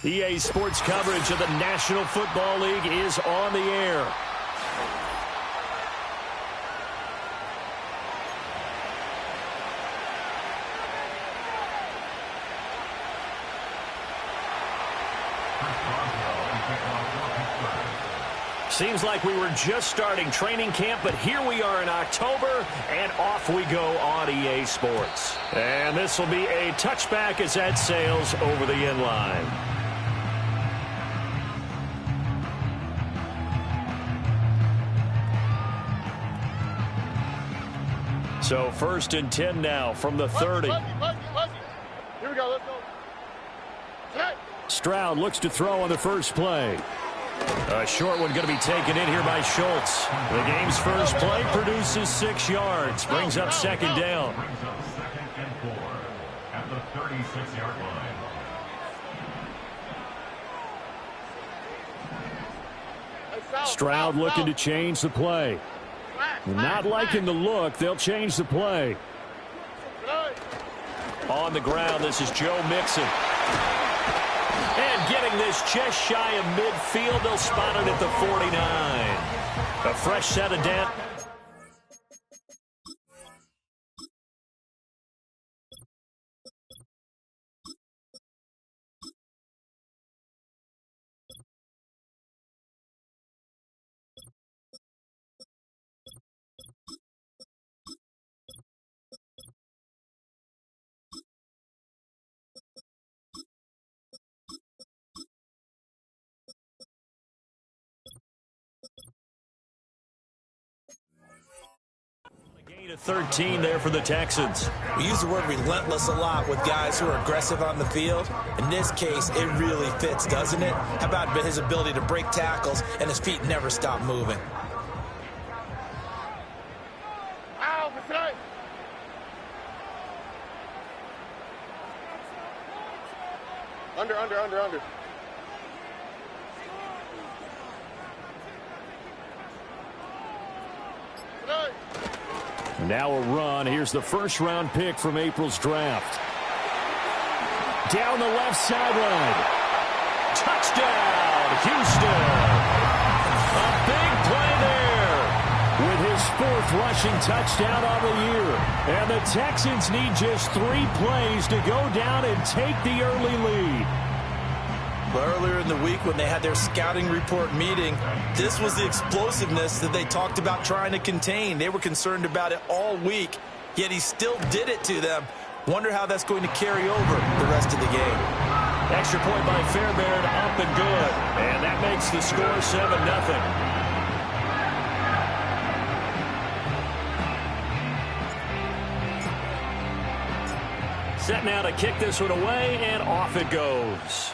EA Sports coverage of the National Football League is on the air. Seems like we were just starting training camp, but here we are in October, and off we go on EA Sports. And this will be a touchback as that sails over the end line. So 1st and 10 now from the 30. Here we go, let's go. Stroud looks to throw on the first play. A short one going to be taken in here by Schultz. The game's first play produces 6 yards. Brings up 2nd down. Brings up 2nd and 4 at the 36-yard line. Stroud looking to change the play. Not liking the look. They'll change the play. On the ground, this is Joe Mixon. And getting this just shy of midfield, they'll spot it at the 49. A fresh set of down. Gain of 13 there for the Texans. We use the word relentless a lot with guys who are aggressive on the field. In this case, it really fits, doesn't it? How about his ability to break tackles and his feet never stop moving? Under. Now a run. Here's the first-round pick from April's draft. Down the left sideline. Touchdown, Houston. A big play there with his 4th rushing touchdown on the year. And the Texans need just 3 plays to go down and take the early lead. Earlier in the week when they had their scouting report meeting, this was the explosiveness that they talked about trying to contain. They were concerned about it all week, yet he still did it to them. Wonder how that's going to carry over the rest of the game. Extra point by Fairbairn, up and good. And that makes the score 7-0. Set now to kick this one away, and off it goes.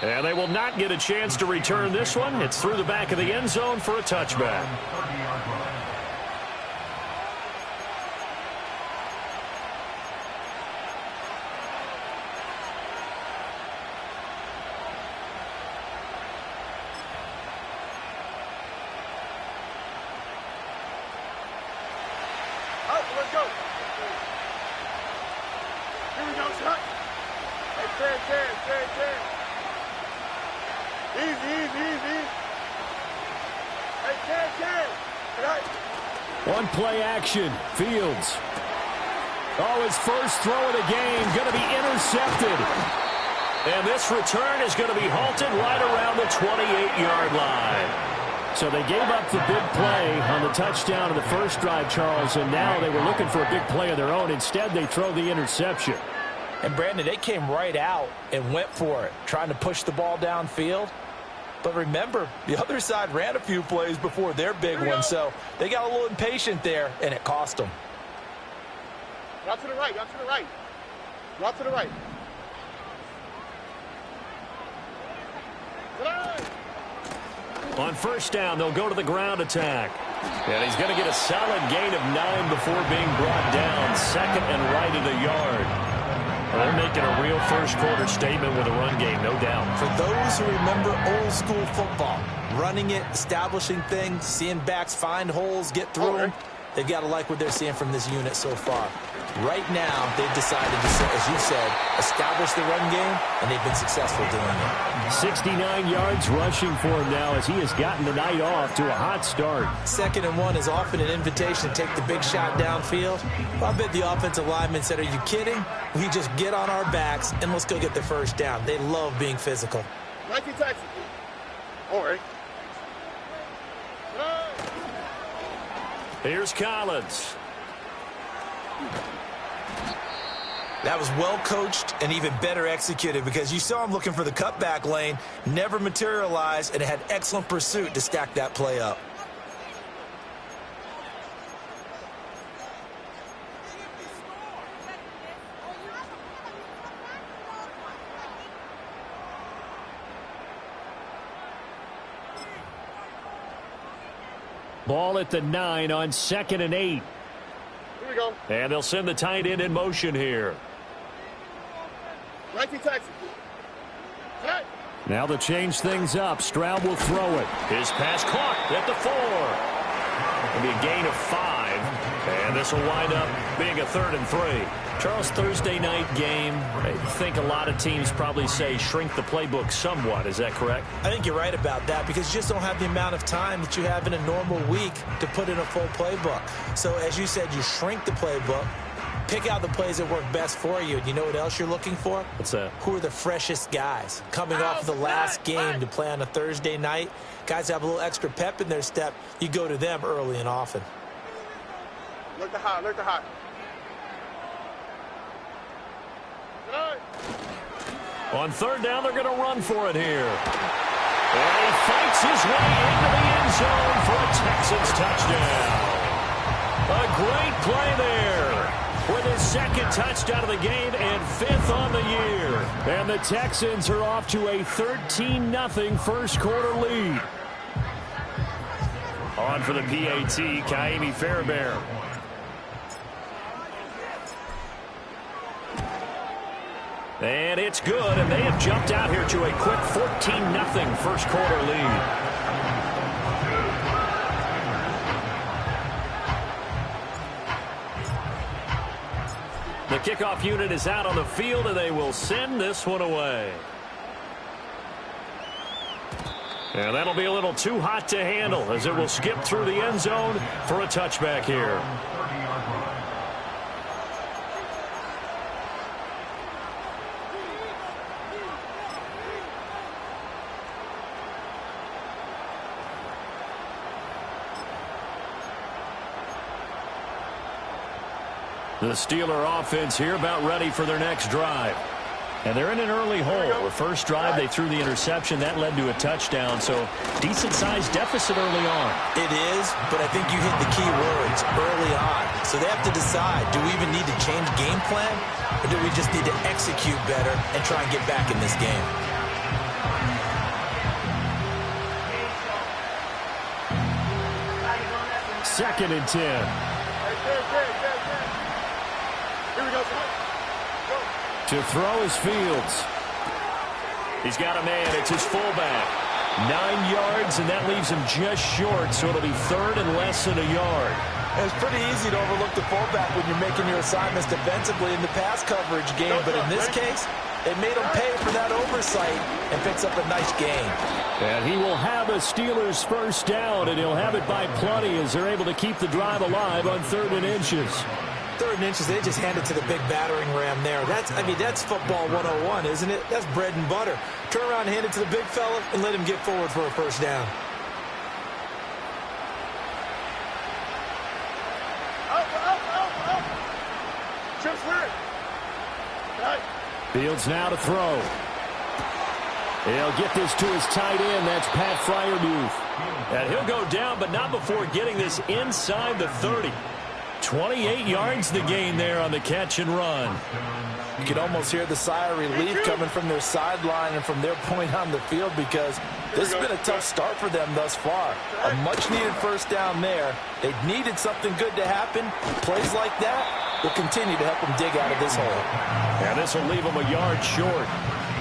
And they will not get a chance to return this one. It's through the back of the end zone for a touchback. Let's go. Here we go, shot. Hey, 10. Easy. Hey, 10. One play action. Fields. Oh, his first throw of the game going to be intercepted. And this return is going to be halted right around the 28-yard line. So they gave up the big play on the touchdown of the first drive, Charles, and now they were looking for a big play of their own. Instead, they throw the interception. And, Brandon, they came right out and went for it, trying to push the ball downfield. But remember, the other side ran a few plays before their big one, so they got a little impatient there, and it cost them. Route to the right. On first down, they'll go to the ground attack. And he's going to get a solid gain of 9 before being brought down. 2nd and right at a yard. Well, they're making a real first-quarter statement with a run game, no doubt. For those who remember old-school football, running it, establishing things, seeing backs find holes, get through them, They've got to like what they're seeing from this unit so far. Right now, they've decided to, as you said, establish the run game, and they've been successful doing it. 69 yards rushing for him now as he has gotten the night off to a hot start. 2nd and 1 is often an invitation to take the big shot downfield. I bet the offensive lineman said, are you kidding? We just get on our backs and let's go get the first down. They love being physical. Nike taxi. All right. Here's Collins. That was well coached and even better executed because you saw him looking for the cutback lane, never materialized, and had excellent pursuit to stack that play up. Ball at the 9 on 2nd and 8. Here we go. And they'll send the tight end in motion here. Nike taxi. Hey. Now to change things up, Stroud will throw it. His pass caught at the 4. It'll be a gain of 5. And this will wind up being a 3rd and 3. Charles, Thursday night game, I think a lot of teams probably say shrink the playbook somewhat. Is that correct? I think you're right about that because you just don't have the amount of time that you have in a normal week to put in a full playbook. So as you said, you shrink the playbook, pick out the plays that work best for you. And you know what else you're looking for? What's that? Who are the freshest guys coming off the last game to play on a Thursday night? Guys have a little extra pep in their step. You go to them early and often. Look the hot, look the hot. On 3rd down, they're going to run for it here. And he fights his way into the end zone for a Texans touchdown. A great play there with his 2nd touchdown of the game and 5th on the year. And the Texans are off to a 13-0 first quarter lead. On for the PAT, Ka'imi Fairbairn. And it's good, and they have jumped out here to a quick 14-0 first quarter lead. The kickoff unit is out on the field, and they will send this one away. And that'll be a little too hot to handle as it will skip through the end zone for a touchback here. The Steeler offense here about ready for their next drive. And they're in an early hole. The first drive, they threw the interception. That led to a touchdown, so decent-sized deficit early on. It is, but I think you hit the key words early on. So they have to decide, do we even need to change game plan, or do we just need to execute better and try and get back in this game? Second and 10. Here we go. To throw is Fields. He's got a man. It's his fullback. 9 yards, and that leaves him just short, so it'll be 3rd and less than a yard. It's pretty easy to overlook the fullback when you're making your assignments defensively in the pass coverage game, but in this case, they made him pay for that oversight and picks up a nice gain. And he will have a Steelers first down, and he'll have it by plenty as they're able to keep the drive alive on 3rd and inches. 3rd and inches, they just hand it to the big battering ram there. That's football 101, isn't it? That's bread and butter. Turn around and hand it to the big fella and let him get forward for a first down. Fields now to throw. He'll get this to his tight end. That's Pat Freiermuth. And he'll go down, but not before getting this inside the 30. 28 yards the gain there on the catch and run. You can almost hear the sigh of relief coming from their sideline and from their point on the field because this has been a tough start for them thus far. A much-needed first down there. They needed something good to happen. Plays like that will continue to help them dig out of this hole. And this will leave them a yard short.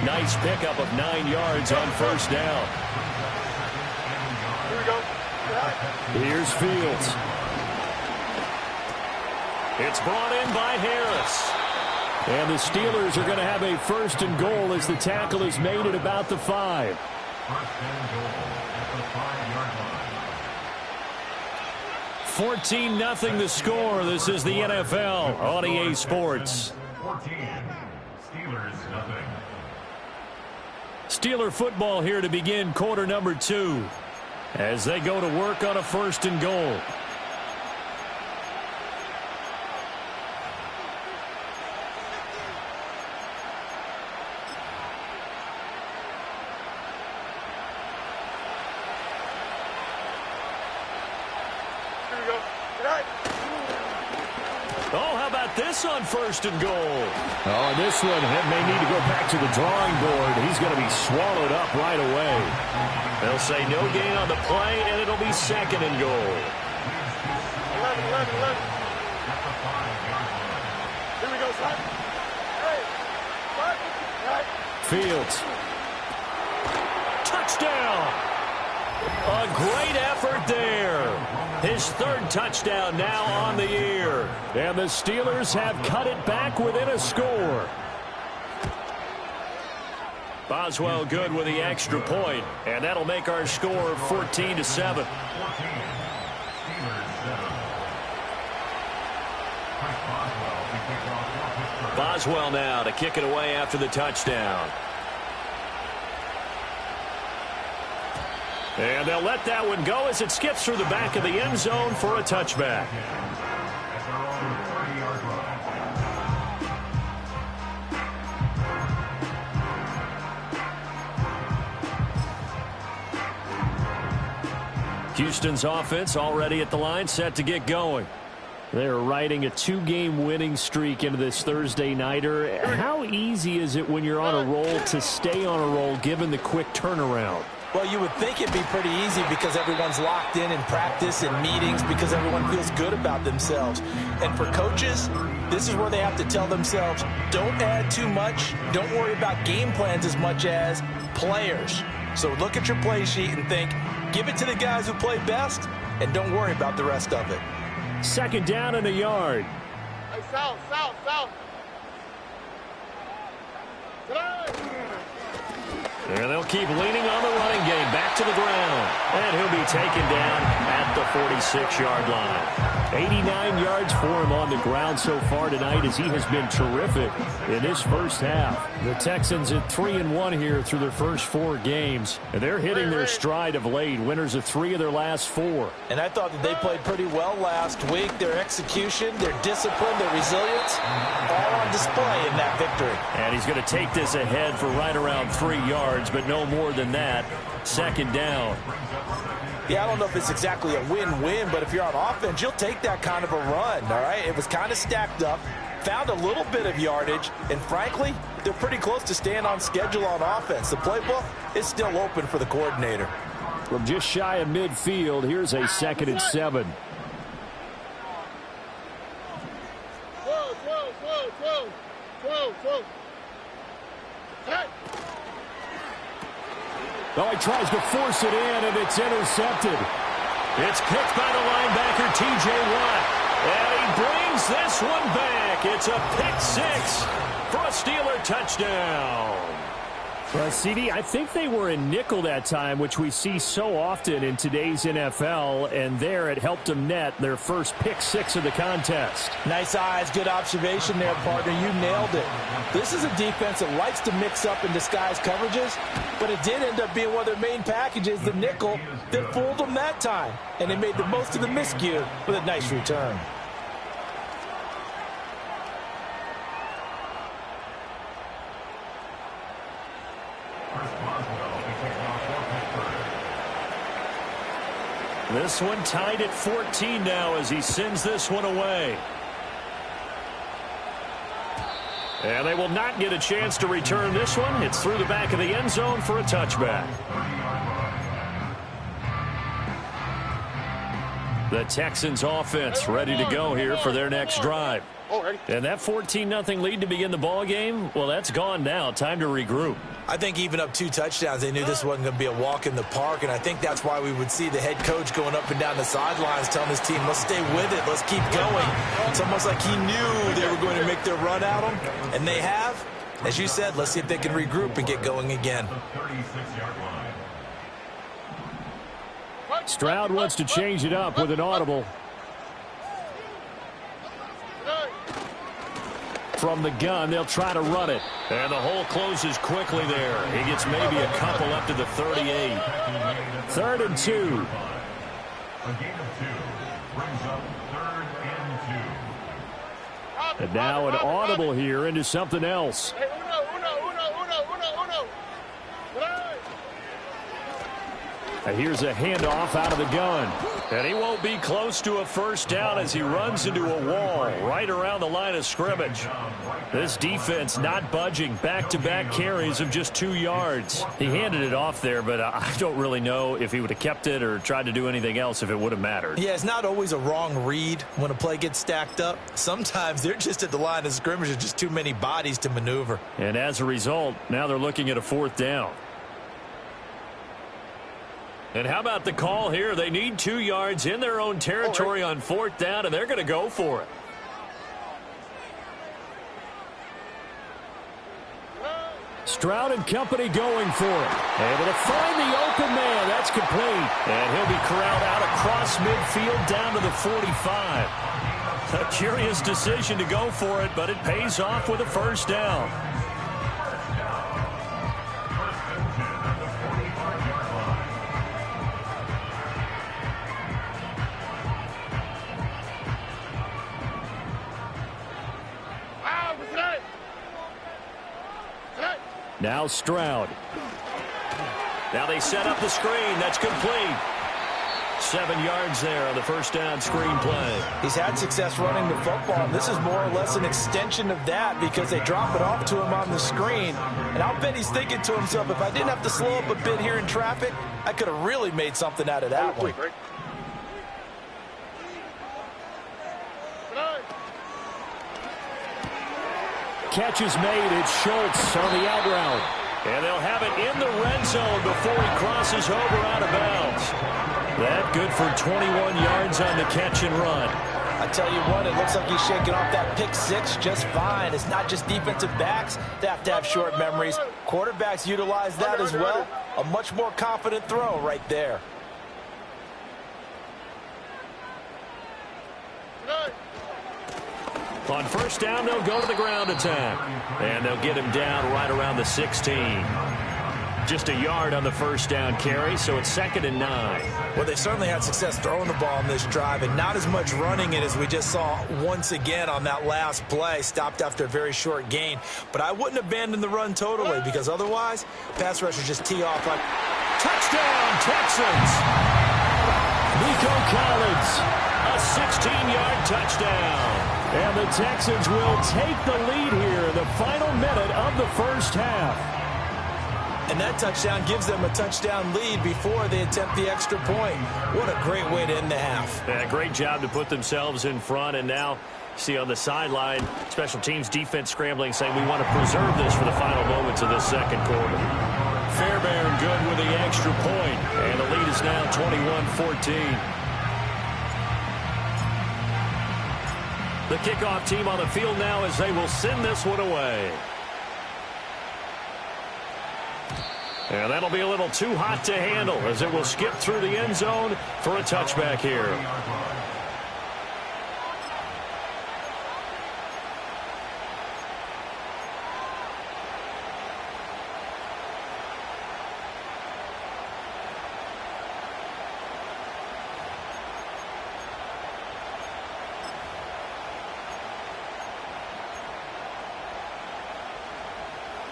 Nice pickup of 9 yards on first down. Here we go. Here's Fields. It's brought in by Harris. And the Steelers are going to have a 1st and goal as the tackle is made at about the 5. 1st and goal at the 5-yard line. 14-0 the score. This is the NFL on EA Sports. 14. Steelers nothing. Steeler football here to begin quarter number 2 as they go to work on a 1st and goal. Oh, how about this on 1st and goal? Oh, and this one may need to go back to the drawing board. He's going to be swallowed up right away. They'll say no gain on the play, and it'll be 2nd and goal. 11. Here we go, son. Hey, what? Fields. Touchdown! A great effort there. His 3rd touchdown now on the year. And the Steelers have cut it back within a score. Boswell good with the extra point, and that'll make our score 14-7. Boswell now to kick it away after the touchdown. And they'll let that one go as it skips through the back of the end zone for a touchback. Houston's offense already at the line, set to get going. They're riding a 2-game winning streak into this Thursday nighter. How easy is it when you're on a roll to stay on a roll given the quick turnaround? Well, you would think it'd be pretty easy because everyone's locked in practice and meetings because everyone feels good about themselves. And for coaches, this is where they have to tell themselves, don't add too much, don't worry about game plans as much as players. So look at your play sheet and think, give it to the guys who play best, and don't worry about the rest of it. 2nd down and a yard. Hey, south. And they'll keep leaning on the running game. Back to the ground. And he'll be taken down at the 46-yard line. 89 yards for him on the ground so far tonight as he has been terrific in this first half. The Texans at 3-1 here through their first 4 games. And they're hitting their stride of late. Winners of 3 of their last 4. And I thought that they played pretty well last week. Their execution, their discipline, their resilience, all on display in that victory. And he's going to take this ahead for right around 3 yards, but no more than that. 2nd down. Yeah, I don't know if it's exactly a win-win, but if you're on offense, you'll take that kind of a run, all right? It was kind of stacked up, found a little bit of yardage, and frankly, they're pretty close to staying on schedule on offense. The playbook is still open for the coordinator. From just shy of midfield, here's a 2nd and 7. Whoa. Hey. Oh, he tries to force it in, and it's intercepted. It's picked by the linebacker, T.J. Watt. And he brings this one back. It's a pick 6 for a Steeler touchdown. Well, CD, I think they were in nickel that time, which we see so often in today's NFL, and there it helped them net their first pick 6 of the contest. Nice eyes, good observation there, partner. You nailed it. This is a defense that likes to mix up and disguise coverages, but it did end up being one of their main packages, the nickel, that fooled them that time, and they made the most of the miscue with a nice return. This one tied at 14 now as he sends this one away. And they will not get a chance to return this one. It's through the back of the end zone for a touchback. The Texans offense ready to go here for their next drive. And that 14-0 lead to begin the ball game, well, that's gone now. Time to regroup. I think even up 2 touchdowns, they knew this wasn't going to be a walk in the park, and I think that's why we would see the head coach going up and down the sidelines telling his team, let's stay with it, let's keep going. It's almost like he knew they were going to make their run at him, and they have. As you said, let's see if they can regroup and get going again. Stroud wants to change it up with an audible. From the gun, they'll try to run it. And the hole closes quickly there. He gets maybe a couple up to the 38. 3rd and 2. A gain of 2 brings up 3rd and 2. And now an audible here into something else. And here's a handoff out of the gun. And he won't be close to a first down as he runs into a wall right around the line of scrimmage. This defense not budging. Back-to-back carries of just 2 yards. He handed it off there, but I don't really know if he would have kept it or tried to do anything else if it would have mattered. Yeah, it's not always a wrong read when a play gets stacked up. Sometimes they're just at the line of scrimmage. There's just too many bodies to maneuver. And as a result, now they're looking at a 4th down. And how about the call here? They need 2 yards in their own territory on 4th down, and they're going to go for it. Stroud and company going for it. Able to find the open man. That's complete. And he'll be corralled out across midfield down to the 45. A curious decision to go for it, but it pays off with a first down. Now Stroud. Now they set up the screen. That's complete. 7 yards there on the first down screen play. He's had success running the football, and this is more or less an extension of that because they drop it off to him on the screen. And I'll bet he's thinking to himself, if I didn't have to slow up a bit here in traffic, I could have really made something out of that one. Catch is made. It's Schultz on the out route. And they'll have it in the red zone before he crosses over out of bounds. That good for 21 yards on the catch and run. I tell you what, it looks like he's shaking off that pick 6 just fine. It's not just defensive backs that have to have short memories. Quarterbacks utilize that as well. A much more confident throw right there. On first down, they'll go to the ground attack. And they'll get him down right around the 16. Just a yard on the first down carry, so it's 2nd and 9. Well, they certainly had success throwing the ball in this drive, and not as much running it as we just saw once again on that last play. Stopped after a very short gain. But I wouldn't abandon the run totally, because otherwise, pass rushers just tee off like... Touchdown, Texans! Nico Collins, a 16-yard touchdown. And the Texans will take the lead here in the final minute of the first half. And that touchdown gives them a touchdown lead before they attempt the extra point. What a great way to end the half. Yeah, great job to put themselves in front. And now, see on the sideline, special teams defense scrambling, saying we want to preserve this for the final moments of this second quarter. Fairbairn good with the extra point. And the lead is now 21-14. The kickoff team on the field now as they will send this one away. And that'll be a little too hot to handle as it will skip through the end zone for a touchback here.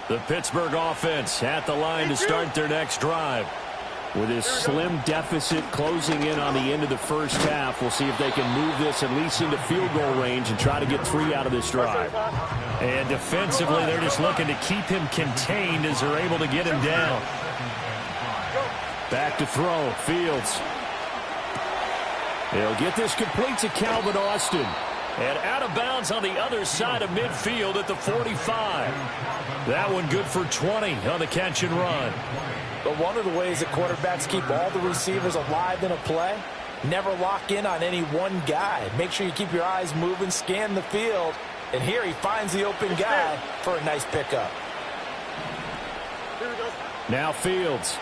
The Pittsburgh offense at the line to start their next drive. With this slim deficit closing in on the end of the first half, we'll see if they can move this at least into field goal range and try to get 3 out of this drive. And defensively, they're just looking to keep him contained as they're able to get him down. Back to throw, Fields. They'll get this complete to Calvin Austin. And out of bounds on the other side of midfield at the 45. That one good for 20 on the catch and run. But one of the ways that quarterbacks keep all the receivers alive in a play, never lock in on any one guy. Make sure you keep your eyes moving, scan the field. And here he finds the open guy for a nice pickup. Now Fields.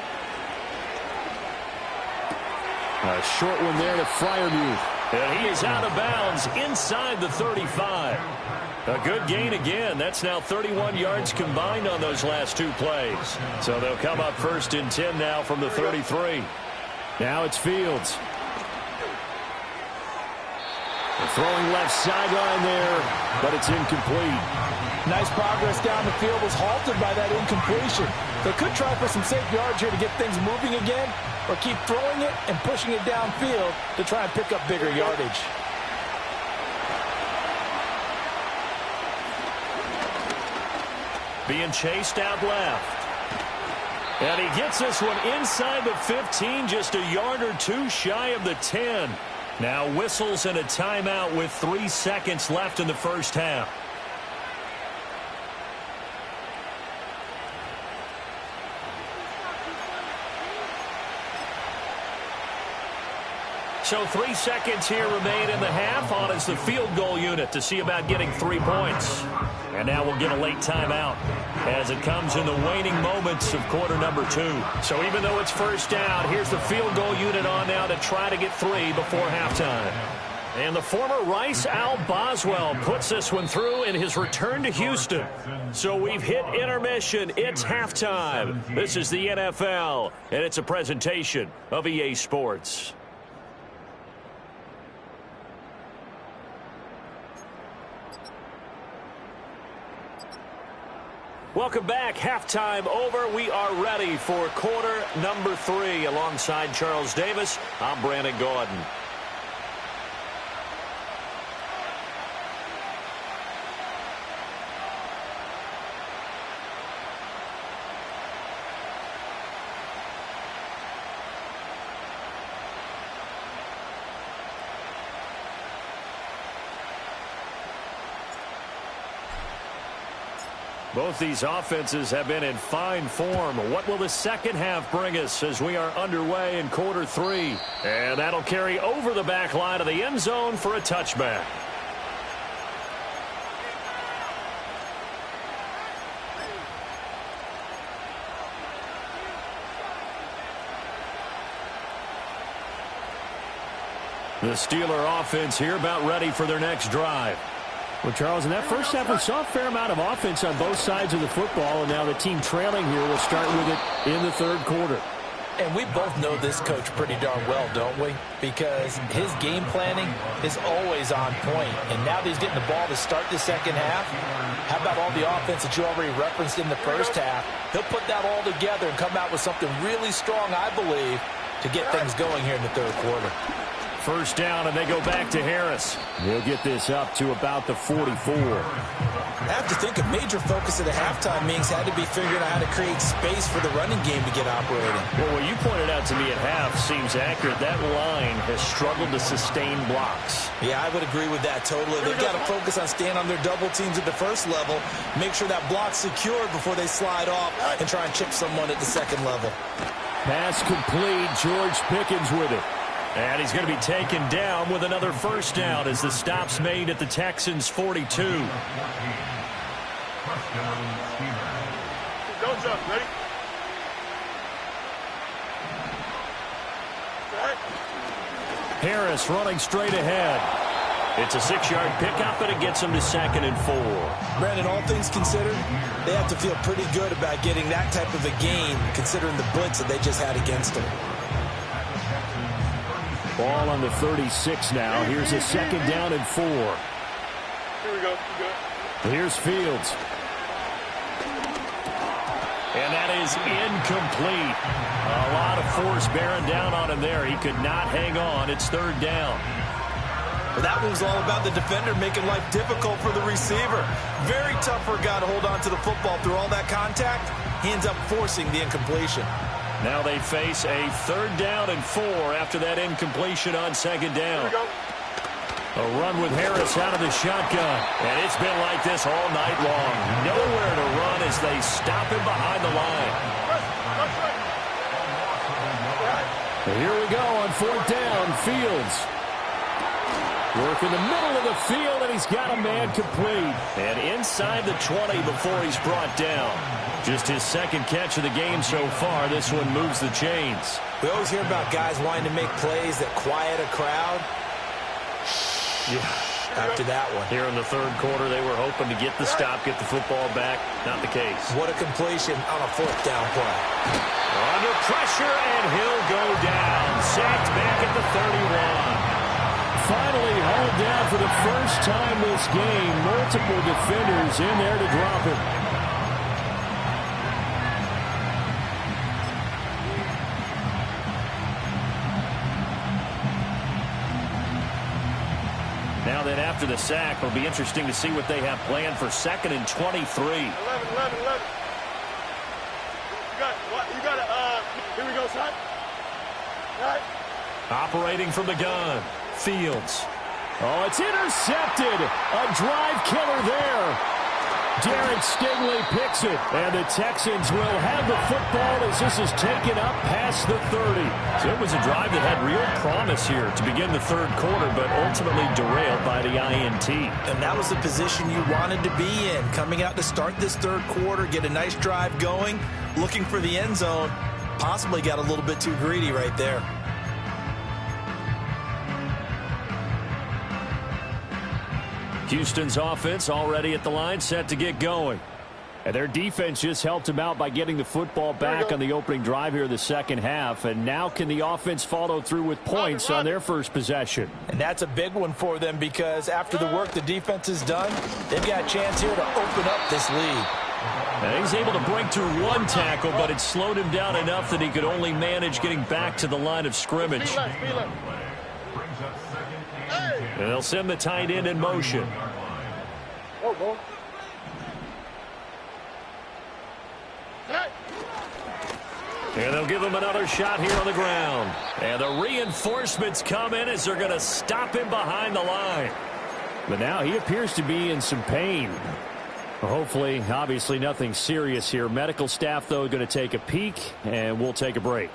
A short one there to Freiermuth. And he is out of bounds inside the 35. A good gain again. That's now 31 yards combined on those last two plays. So they'll come up first and 10 now from the 33. Now it's Fields. Throwing left sideline there, but it's incomplete. Nice progress down the field, was halted by that incompletion. They could try for some safe yards here to get things moving again, or keep throwing it and pushing it downfield to try and pick up bigger yardage. Being chased out left. And he gets this one inside the 15, just a yard or two shy of the 10. Now whistles and a timeout with 3 seconds left in the first half. So 3 seconds here remain in the half. On is the field goal unit to see about getting 3 points. And now we'll get a late timeout as it comes in the waning moments of quarter number 2. So even though it's first down, here's the field goal unit on now to try to get 3 before halftime. And the former Rice Al Boswell puts this one through in his return to Houston. So we've hit intermission. It's halftime. This is the NFL, and it's a presentation of EA Sports. Welcome back. Halftime over. We are ready for quarter number 3. Alongside Charles Davis, I'm Brandon Gordon. Both these offenses have been in fine form. What will the second half bring us as we are underway in quarter 3? And that'll carry over the back line of the end zone for a touchback. The Steeler offense here about ready for their next drive. Well, Charles, in that first half, we saw a fair amount of offense on both sides of the football, and now the team trailing here will start with it in the third quarter. And we both know this coach pretty darn well, don't we? Because his game planning is always on point. And now that he's getting the ball to start the second half, how about all the offense that you already referenced in the first half? He'll put that all together and come out with something really strong, I believe, to get things going here in the third quarter. First down, and they go back to Harris. They'll get this up to about the 44. I have to think a major focus of the halftime meetings had to be figuring out how to create space for the running game to get operating. Well, what you pointed out to me at half seems accurate. That line has struggled to sustain blocks. Yeah, I would agree with that totally. They've got to focus on staying on their double teams at the first level, make sure that block's secured before they slide off and try and chip someone at the second level. Pass complete. George Pickens with it. And he's going to be taken down with another first down as the stop's made at the Texans' 42. Don't jump. Ready? Harris running straight ahead. It's a 6-yard pickup, and it gets him to 2nd and 4. Brandon, all things considered, they have to feel pretty good about getting that type of a gain, considering the blitz that they just had against them. Ball on the 36 now. Here's a 2nd down and 4. Here we go. Here's Fields. And that is incomplete. A lot of force bearing down on him there. He could not hang on. It's 3rd down. Well, that was all about the defender making life difficult for the receiver. Very tough for a guy to hold on to the football through all that contact. He ends up forcing the incompletion. Now they face a 3rd down and 4 after that incompletion on 2nd down. A run with Harris out of the shotgun. And it's been like this all night long. Nowhere to run as they stop him behind the line. And here we go on 4th down. Fields. Work in the middle of the field, and he's got a man complete. And inside the 20 before he's brought down. Just his 2nd catch of the game so far. This one moves the chains. We always hear about guys wanting to make plays that quiet a crowd. Yeah, after that one. Here in the 3rd quarter, they were hoping to get the stop, get the football back. Not the case. What a completion on a 4th down play. Under pressure, and he'll go down. Sacked back at the 31. Finally hauled down for the first time this game. Multiple defenders in there to drop him. Now then, after the sack, it'll be interesting to see what they have planned for 2nd and 23. 11. You got it. Here we go, son. Right. Operating from the gun. Fields. Oh, it's intercepted. A drive killer there. Derek Stingley picks it, and the Texans will have the football as this is taken up past the 30. So it was a drive that had real promise here to begin the 3rd quarter, but ultimately derailed by the INT. And that was the position you wanted to be in, coming out to start this 3rd quarter, get a nice drive going, looking for the end zone. Possibly got a little bit too greedy right there. Houston's offense already at the line, set to get going. And their defense just helped them out by getting the football back on the opening drive here in the 2nd half. And now can the offense follow through with points on their first possession? And that's a big one for them because after the work the defense has done, they've got a chance here to open up this lead. And he's able to break through 1 tackle, but it slowed him down enough that he could only manage getting back to the line of scrimmage. And they'll send the tight end in motion. And they'll give him another shot here on the ground. And the reinforcements come in as they're going to stop him behind the line. But now he appears to be in some pain. Hopefully, obviously nothing serious here. Medical staff, though, going to take a peek, and we'll take a break.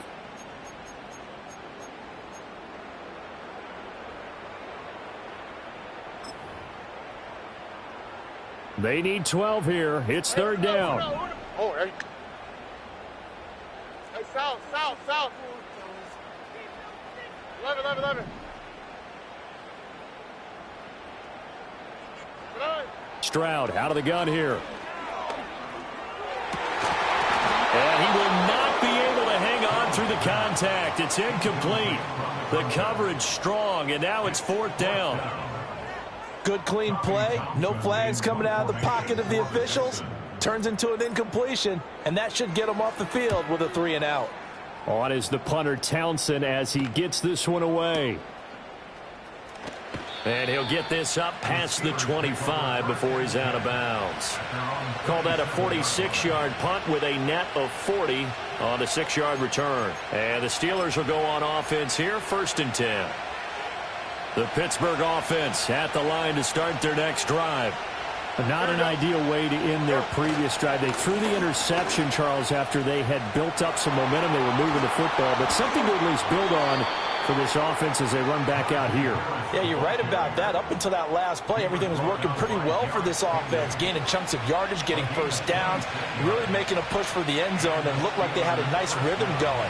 They need 12 here. It's 3rd down. Oh, hey. Hey, south. 11. Stroud out of the gun here. And he will not be able to hang on through the contact. It's incomplete. The coverage strong, and now it's 4th down. Good, clean play. No flags coming out of the pocket of the officials. Turns into an incompletion, and that should get him off the field with a 3 and out. On is the punter Townsend as he gets this one away. And he'll get this up past the 25 before he's out of bounds. Call that a 46-yard punt with a net of 40 on a 6-yard return. And the Steelers will go on offense here, 1st and 10. The Pittsburgh offense at the line to start their next drive. Not an ideal way to end their previous drive. They threw the interception, Charles, after they had built up some momentum. They were moving the football, but something to at least build on for this offense as they run back out here. Yeah, you're right about that. Up until that last play, everything was working pretty well for this offense, gaining chunks of yardage, getting 1st downs, really making a push for the end zone, and looked like they had a nice rhythm going.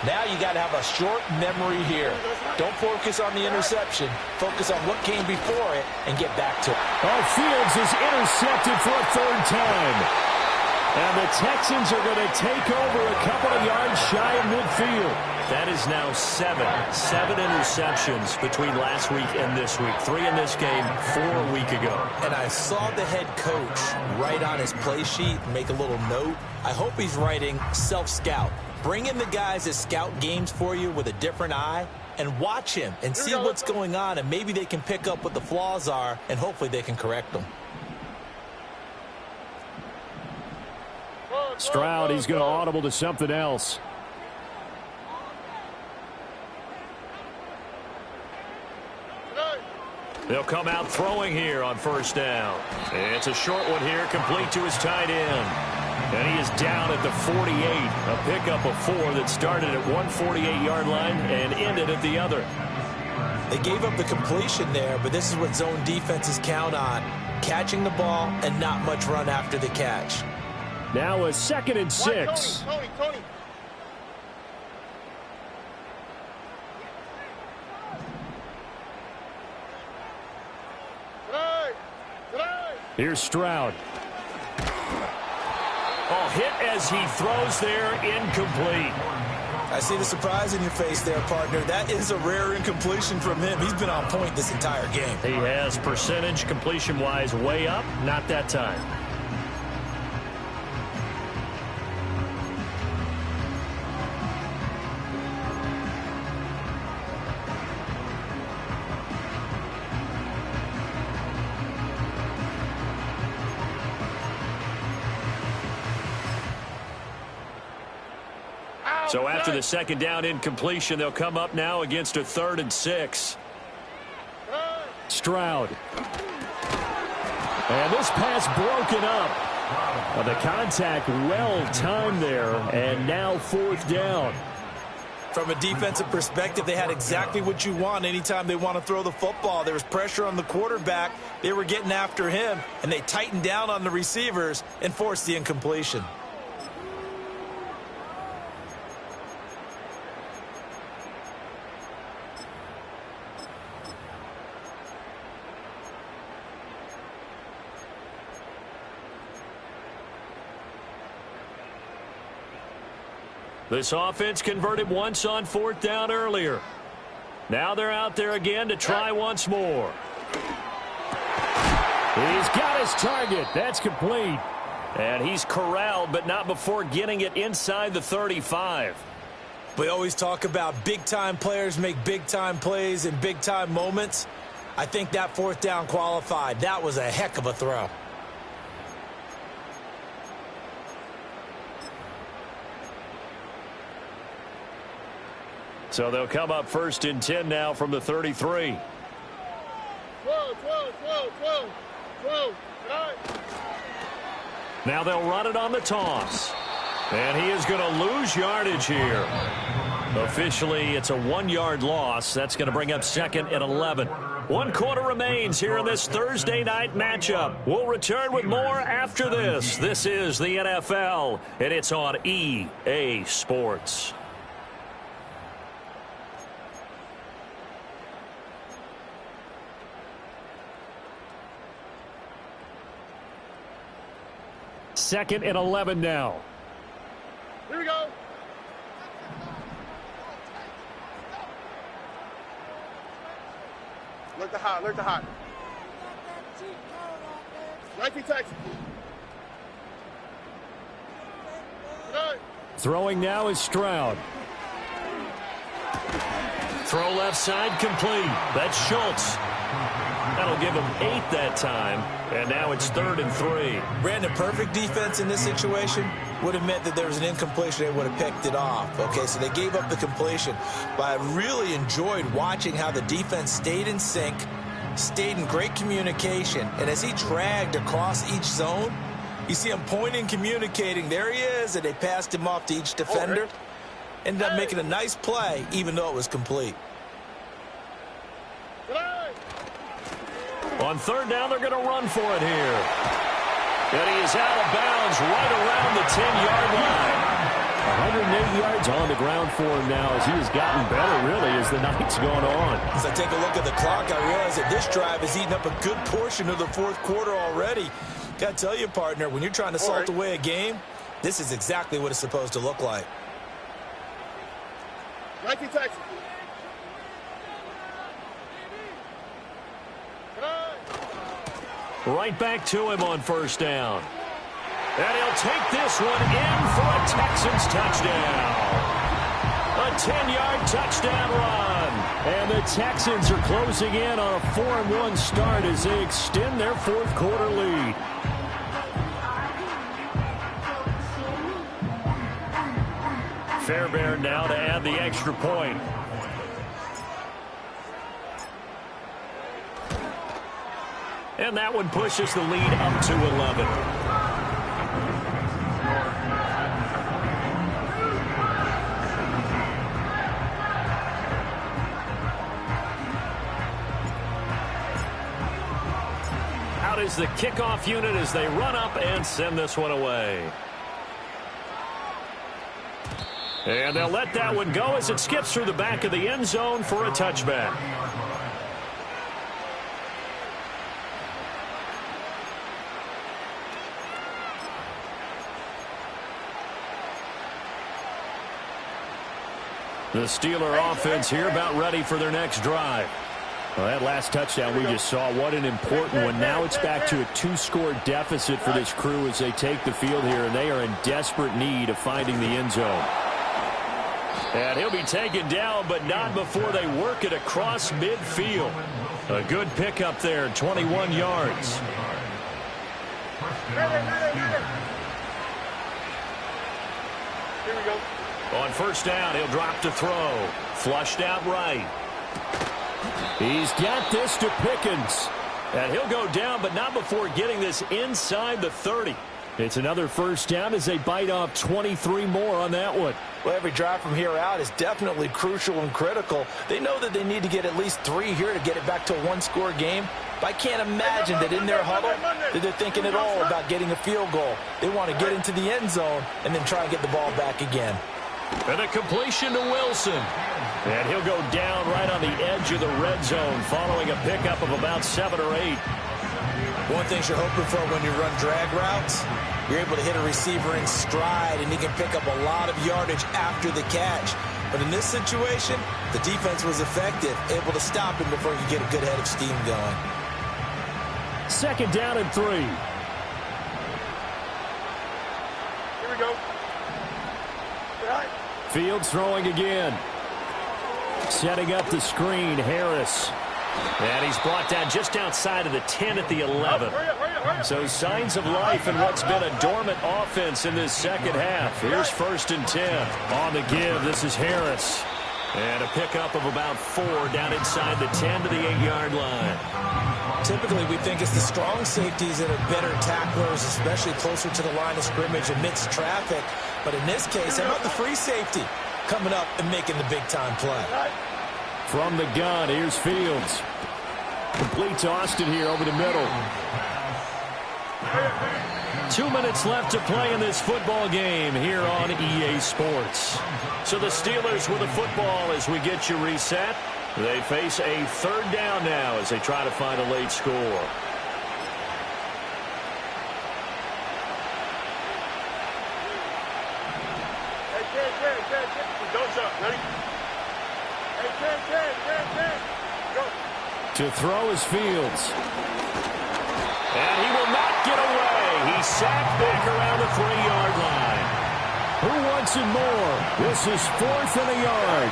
Now you got to have a short memory here. Don't focus on the interception. Focus on what came before it and get back to it. Oh, Fields is intercepted for a 3rd time. And the Texans are going to take over a couple of yards shy of midfield. That is now 7 interceptions between last week and this week. 3 in this game, 4 a week ago. And I saw the head coach write on his play sheet, make a little note. I hope he's writing self-scout. Bring in the guys that scout games for you with a different eye and watch him and see what's going on, and maybe they can pick up what the flaws are, and hopefully they can correct them. Stroud, he's going to audible to something else. They'll come out throwing here on first down. It's a short one here, complete to his tight end. And he is down at the 48. A pickup of 4 that started at one 48-yard line and ended at the other. They gave up the completion there, but this is what zone defenses count on. Catching the ball and not much run after the catch. Now a 2nd and 6. Tony. Here's Stroud. Oh, hit as he throws there, incomplete. I see the surprise in your face there, partner. That is a rare incompletion from him. He's been on point this entire game. He has percentage completion-wise way up, not that time. So after the 2nd down incompletion, they'll come up now against a 3rd and 6. Stroud. And this pass broken up. The contact well timed there, and now 4th down. From a defensive perspective, they had exactly what you want anytime they want to throw the football. There was pressure on the quarterback. They were getting after him, and they tightened down on the receivers and forced the incompletion. This offense converted once on 4th down earlier. Now they're out there again to try once more. He's got his target. That's complete. And he's corralled, but not before getting it inside the 35. We always talk about big-time players make big-time plays in big-time moments. I think that 4th down qualified. That was a heck of a throw. So they'll come up 1st and 10 now from the 33. 12. Now they'll run it on the toss. And he is going to lose yardage here. Officially, it's a 1-yard loss. That's going to bring up 2nd and 11. 1 quarter remains here in this Thursday night matchup. We'll return with more after this. This is the NFL, and it's on EA Sports. Second and 11 now. Here we go. Look the hot. Nike Texas. Throwing now is Stroud. Throw left side complete. That's Schultz. That'll give him 8 that time. And now it's 3rd and 3. Brandon, perfect defense in this situation would have meant that there was an incompletion. They would have picked it off. Okay, so they gave up the completion. But I really enjoyed watching how the defense stayed in sync, stayed in great communication. And as he dragged across each zone, you see him pointing, communicating. There he is, and they passed him off to each defender. Ended up making a nice play, even though it was complete. On 3rd down, they're going to run for it here. And he is out of bounds right around the 10-yard line. 108 yards on the ground for him now as he has gotten better, really, as the night's gone on. As I take a look at the clock, I realize that this drive has eaten up a good portion of the 4th quarter already. Got to tell you, partner, when you're trying to salt away a game, this is exactly what it's supposed to look like. Nike Texas. Right back to him on 1st down. And he'll take this one in for a Texans touchdown. A 10-yard touchdown run. And the Texans are closing in on a 4-1 start as they extend their 4th quarter lead. Fairbairn now to add the extra point. And that one pushes the lead up to 11. Out is the kickoff unit as they run up and send this one away. And they'll let that one go as it skips through the back of the end zone for a touchback. The Steeler offense here about ready for their next drive. Well, that last touchdown we just saw, what an important one. Now it's back to a 2-score deficit for this crew as they take the field here, and they are in desperate need of finding the end zone. And he'll be taken down, but not before they work it across midfield. A good pickup there, 21 yards. Here we go. On first down, he'll drop to throw. Flushed out right. He's got this to Pickens. And he'll go down, but not before getting this inside the 30. It's another first down as they bite off 23 more on that one. Well, every drive from here out is definitely crucial and critical. They know that they need to get at least 3 here to get it back to a 1-score game. But I can't imagine that in their huddle that they're thinking at all about getting a field goal. They want to get into the end zone and then try and get the ball back again. And a completion to Wilson. And he'll go down right on the edge of the red zone following a pickup of about 7 or 8. One thing you're hoping for when you run drag routes, you're able to hit a receiver in stride and he can pick up a lot of yardage after the catch. But in this situation, the defense was effective, able to stop him before he could get a good head of steam going. Second down and 3. Here we go. Right. Fields throwing again. Setting up the screen, Harris. And he's brought down just outside of the 10 at the 11. So signs of life in what's been a dormant offense in this second half. Here's first and 10. On the give, this is Harris. And a pickup of about 4 down inside the 10 to the 8-yard line. Typically, we think it's the strong safeties that are better tacklers, especially closer to the line of scrimmage amidst traffic. But in this case, how about the free safety coming up and making the big-time play? From the gun, here's Fields. Complete to Austin here over the middle. 2 minutes left to play in this football game here on EA Sports. So the Steelers with the football as we get you reset. They face a third down now as they try to find a late score. Hey, Ken. Don't stop. Ready? Hey, Ken. Go. To throw is Fields. And he will not get away. He's sacked back around the 3-yard line. Who wants it more? This is 4th and a yard.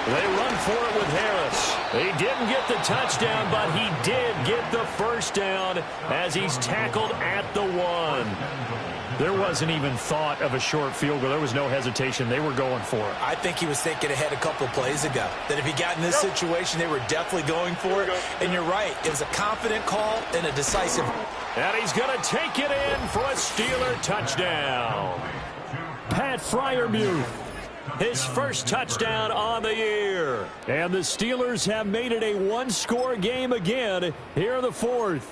They run for it with Harris. He didn't get the touchdown, but he did get the first down as he's tackled at the 1. There wasn't even thought of a short field goal. There was no hesitation. They were going for it. I think he was thinking ahead a couple of plays ago, that if he got in this situation, they were definitely going for it. And you're right. It was a confident call and a decisive. And he's going to take it in for a Steeler touchdown. Pat Freiermuth, his first touchdown on the year. And the Steelers have made it a 1-score game again here in the 4th.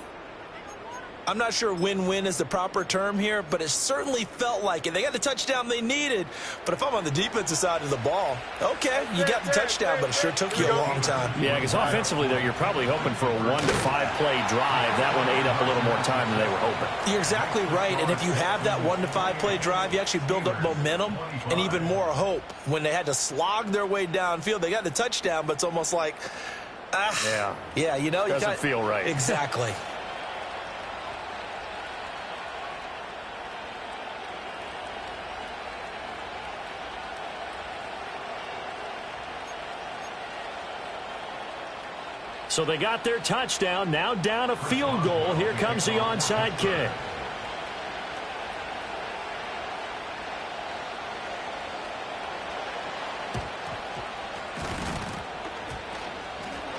I'm not sure win-win is the proper term here, but it certainly felt like it. They got the touchdown they needed, but if I'm on the defensive side of the ball, okay, you got the touchdown, but it sure took you a long time. Yeah, because offensively there, you're probably hoping for a 1 to 5 play drive. That one ate up a little more time than they were hoping. You're exactly right, and if you have that 1 to 5 play drive, you actually build up momentum and even more hope. When they had to slog their way downfield, they got the touchdown, but it's almost like, yeah, you know, doesn't feel right. Exactly. So they got their touchdown, now down a field goal. Here comes the onside kick.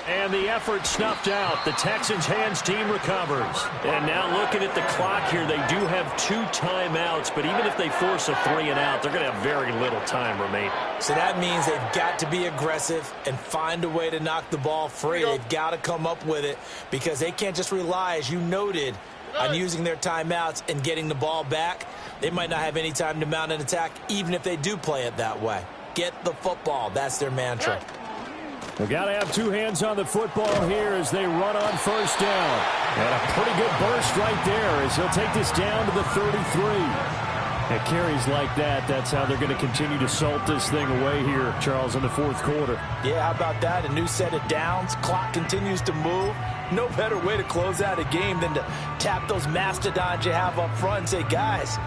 And And the effort snuffed out. The Texans hands team recovers. And now looking at the clock here, they do have 2 timeouts, but even if they force a 3-and-out, they're going to have very little time remaining. So that means they've got to be aggressive and find a way to knock the ball free. They've got to come up with it because they can't just rely, as you noted, on using their timeouts and getting the ball back. They might not have any time to mount an attack, even if they do play it that way. Get the football. That's their mantra. We've got to have 2 hands on the football here as they run on first down. And a pretty good burst right there as he'll take this down to the 33. At carries like that, that's how they're going to continue to salt this thing away here, Charles, in the fourth quarter. Yeah, how about that? A new set of downs. Clock continues to move. No better way to close out a game than to tap those mastodons you have up front and say, guys,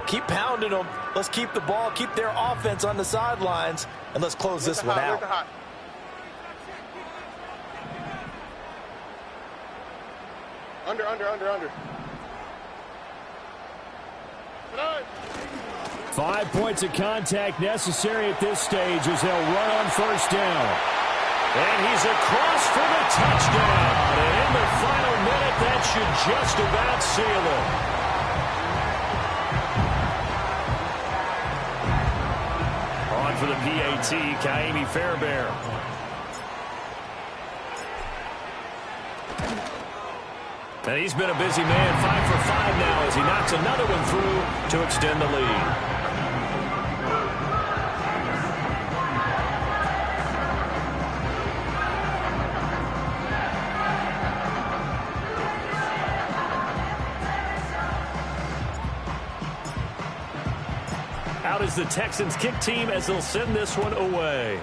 keep pounding them. Let's keep the ball, keep their offense on the sidelines, and let's close this one out. Under. 5 points of contact necessary at this stage as they'll run on first down. And he's across for the touchdown. And in the final minute, that should just about seal it. On for the PAT, Ka'imi Fairbairn. And he's been a busy man, 5 for 5 now as he knocks another one through to extend the lead. Out is the Texans kick team as they'll send this one away.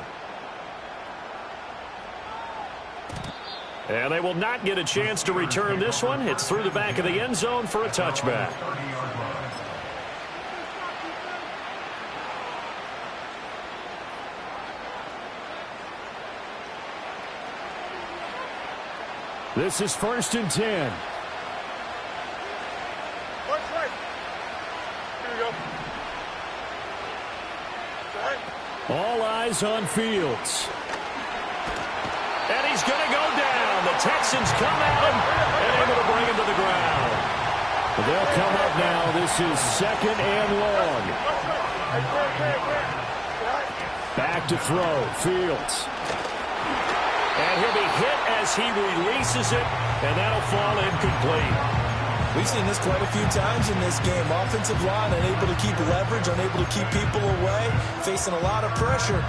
And they will not get a chance to return this one. It's through the back of the end zone for a touchback. This is 1st and 10. Here we go. All eyes on Fields. And he's going to go down. The Texans come at him and able to bring him to the ground. But they'll come up now. This is 2nd and long. Back to throw. Fields. And he'll be hit as he releases it, and that'll fall incomplete. We've seen this quite a few times in this game. Offensive line unable to keep leverage, unable to keep people away, facing a lot of pressure.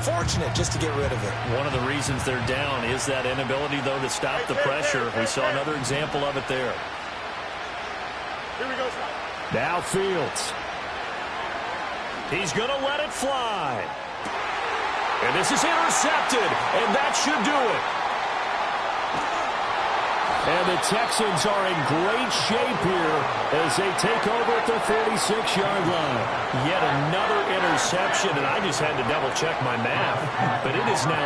Fortunate just to get rid of it. One of the reasons they're down is that inability, though, to stop the pressure. We saw another example of it there. Here we go. Now Fields. He's going to let it fly. And this is intercepted, and that should do it. And the Texans are in great shape here as they take over at the 46-yard line. Yet another interception, and I just had to double-check my math. But it is now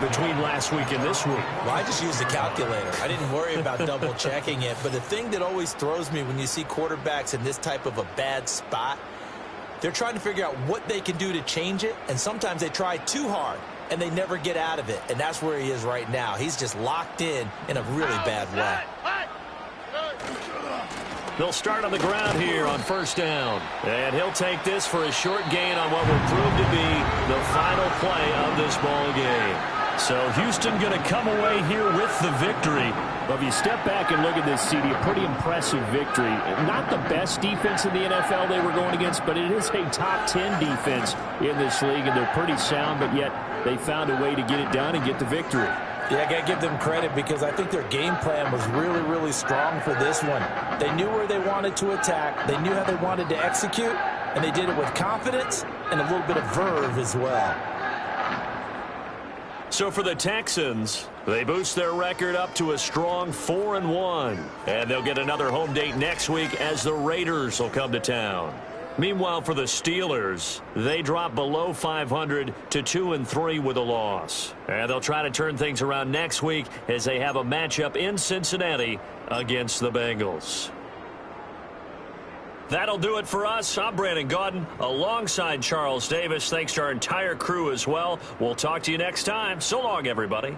8 between last week and this week. Well, I just used the calculator. I didn't worry about double-checking it. But the thing that always throws me when you see quarterbacks in this type of a bad spot, they're trying to figure out what they can do to change it, and sometimes they try too hard, and they never get out of it. And that's where he is right now. He's just locked in a really bad way. They'll start on the ground here on first down. And he'll take this for a short gain on what will prove to be the final play of this ball game. So Houston going to come away here with the victory. But if you step back and look at this, CD, a pretty impressive victory. Not the best defense in the NFL they were going against, but it is a top 10 defense in this league, and they're pretty sound, but yet they found a way to get it done and get the victory. Yeah, I got to give them credit because I think their game plan was really, really strong for this one. They knew where they wanted to attack. They knew how they wanted to execute, and they did it with confidence and a little bit of verve as well. So for the Texans, they boost their record up to a strong 4-1. And they'll get another home date next week as the Raiders will come to town. Meanwhile, for the Steelers, they drop below 500 to 2-3 with a loss. And they'll try to turn things around next week as they have a matchup in Cincinnati against the Bengals. That'll do it for us. I'm Brandon Gaudin alongside Charles Davis. Thanks to our entire crew as well. We'll talk to you next time. So long, everybody.